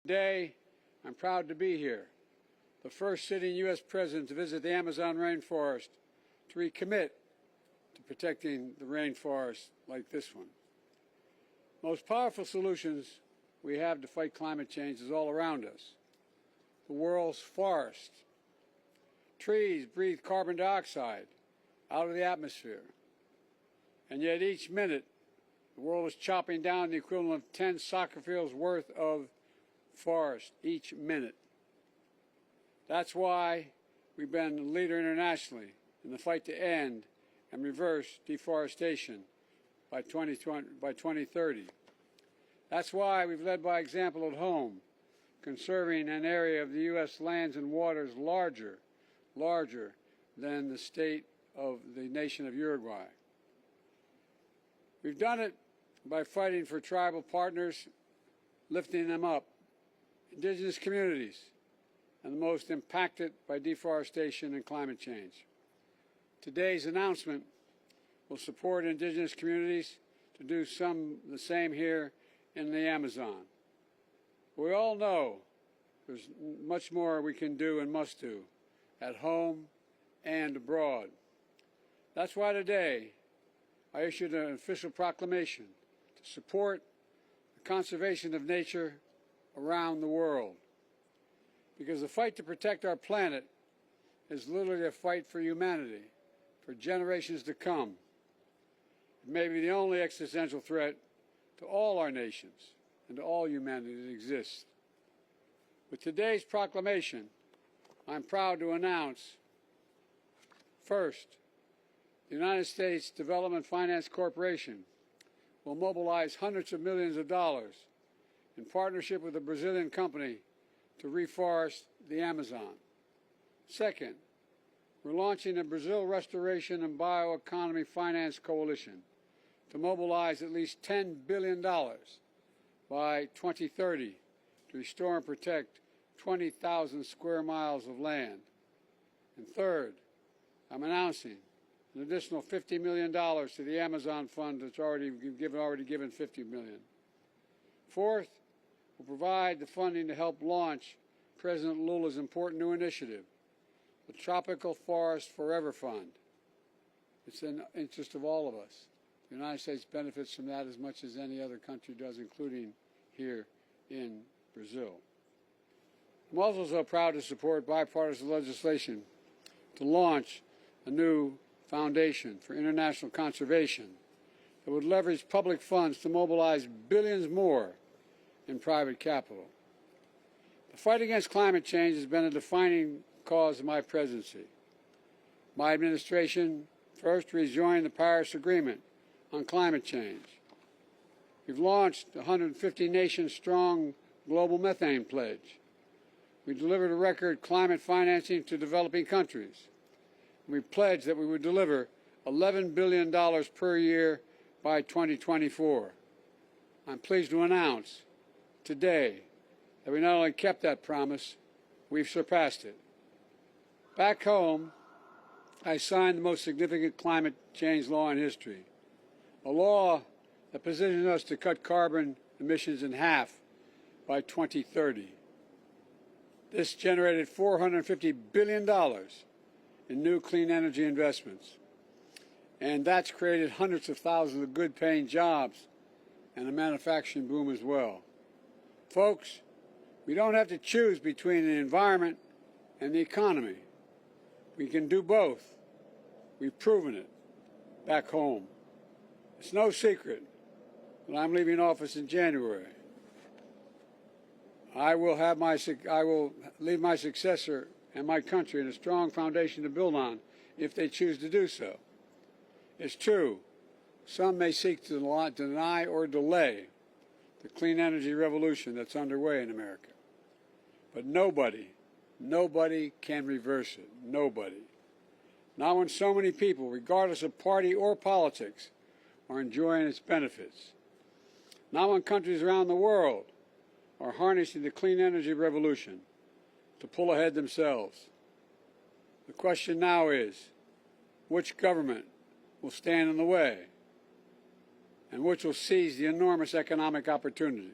Today, I'm proud to be here, the first sitting U.S. president to visit the Amazon rainforest to recommit to protecting the rainforest like this one. Most powerful solutions we have to fight climate change is all around us. The world's forests. Trees breathe carbon dioxide out of the atmosphere. And yet each minute, the world is chopping down the equivalent of 10 soccer fields worth of forest each minute. That's why we've been a leader internationally in the fight to end and reverse deforestation by 2030. That's why we've led by example at home, conserving an area of the U.S. lands and waters larger than the state of the nation of Uruguay. We've done it by fighting for tribal partners, lifting them up, indigenous communities, and the most impacted by deforestation and climate change. Today's announcement will support indigenous communities to do the same here in the Amazon. We all know there's much more we can do and must do at home and abroad. That's why today I issued an official proclamation to support the conservation of nature around the world. Because the fight to protect our planet is literally a fight for humanity, for generations to come. It may be the only existential threat to all our nations and to all humanity that exists. With today's proclamation, I'm proud to announce, first, the United States Development Finance Corporation will mobilize hundreds of millions of dollars in partnership with a Brazilian company to reforest the Amazon. Second, we're launching a Brazil Restoration and Bioeconomy Finance Coalition to mobilize at least $10 billion by 2030 to restore and protect 20,000 square miles of land. And third, I'm announcing an additional $50 million to the Amazon Fund that's already given $50 million. Fourth, we'll provide the funding to help launch President Lula's important new initiative, the Tropical Forest Forever Fund. It's in the interest of all of us. The United States benefits from that as much as any other country does, including here in Brazil. I'm also so proud to support bipartisan legislation to launch a new foundation for international conservation that would leverage public funds to mobilize billions more in private capital. The fight against climate change has been a defining cause of my presidency. My administration first rejoined the Paris Agreement on climate change. We've launched a 150-nation-strong global methane pledge. We delivered a record climate financing to developing countries. We pledged that we would deliver $11 billion per year by 2024. I'm pleased to announce today that we not only kept that promise, we've surpassed it. Back home, I signed the most significant climate change law in history, a law that positions us to cut carbon emissions in half by 2030. This generated $450 billion in new clean energy investments, and that's created hundreds of thousands of good-paying jobs and a manufacturing boom as well. Folks, we don't have to choose between the environment and the economy. We can do both. We've proven it back home. It's no secret that I'm leaving office in January. I will leave my successor and my country in a strong foundation to build on if they choose to do so. It's true, some may seek to deny or delay the clean energy revolution that's underway in America. But nobody can reverse it. Nobody. Not when so many people, regardless of party or politics, are enjoying its benefits. Not when countries around the world are harnessing the clean energy revolution to pull ahead themselves. The question now is, which government will stand in the way, and which will seize the enormous economic opportunity?